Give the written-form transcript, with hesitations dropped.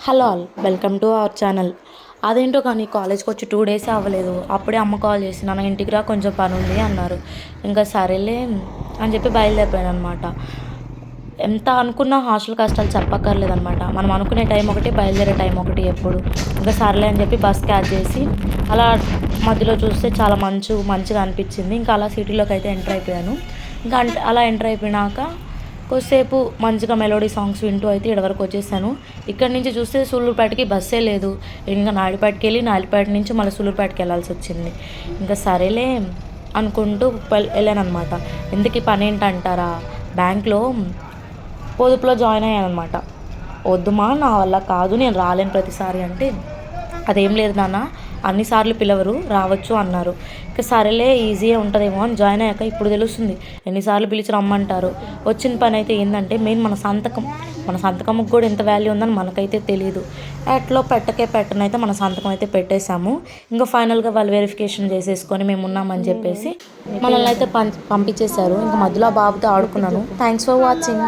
Hello all, welcome to our channel. అదేంటో కానీ కాలేజ్కి వచ్చి 2 డేస్ అవ్వలేదు. అప్పుడే అమ్మ కాల్ చేసి నాన్న ఇంటికి రా, కొంచెం పని ఉంది అన్నారు. ఇంకా సరేలే అని చెప్పి బయలుదేరిపోయాను అనమాట. ఎంత అనుకున్నా హాస్టల్ కష్టాలు చెప్పక్కర్లేదనమాట. మనం అనుకునే టైం ఒకటి, బయలుదేరే టైం ఒకటి ఎప్పుడు. ఇంకా సరేలే అని చెప్పి బస్ క్యాచ్ చేసి అలా మధ్యలో చూస్తే చాలా మంచిగా అనిపించింది. ఇంకా అలా సిటీలోకి అయితే ఎంటర్ అయిపోయాను. ఇంకా అలా ఎంటర్ అయిపోయినాక కొద్దిసేపు మంచిగా మెలోడీ సాంగ్స్ వింటూ అయితే ఇక్కడ వరకు వచ్చేసాను. ఇక్కడి నుంచి చూస్తే సూళ్ళూరుపేటకి బస్సే లేదు. ఇంకా నాయుడుపేటకి వెళ్ళి నాయుడుపేట నుంచి మళ్ళీ సూళ్ళూరుపేటకి వెళ్ళాల్సి వచ్చింది. ఇంకా సరేలే అనుకుంటూ వెళ్ళాను అనమాట. ఎందుకు ఈ పని ఏంటంటారా, బ్యాంక్లో పొదుపులో జాయిన్ అయ్యాను అనమాట. వద్దుమా, నా వల్ల కాదు, నేను రాలేను ప్రతిసారి అంటే, అదేం లేదు నాన్న, అన్నిసార్లు పిలవరు, రావచ్చు అన్నారు. ఇక సరేలే ఈజీగా ఉంటుందేమో అని జాయిన్ అయ్యాక ఇప్పుడు తెలుస్తుంది ఎన్నిసార్లు పిలిచి రమ్మంటారు. వచ్చిన పని అయితే ఏంటంటే మెయిన్ మన సంతకంకి కూడా ఎంత వాల్యూ ఉందని మనకైతే తెలియదు. అట్లో పెట్టనైతే మన సంతకం అయితే పెట్టేశాము. ఇంకా ఫైనల్గా వాళ్ళు వెరిఫికేషన్ చేసేసుకొని మేము ఉన్నామని చెప్పేసి మనల్ని అయితే పంపించేశారు. ఇంకా మధ్యలో బాబుతో ఆడుకున్నాను. Thanks for watching.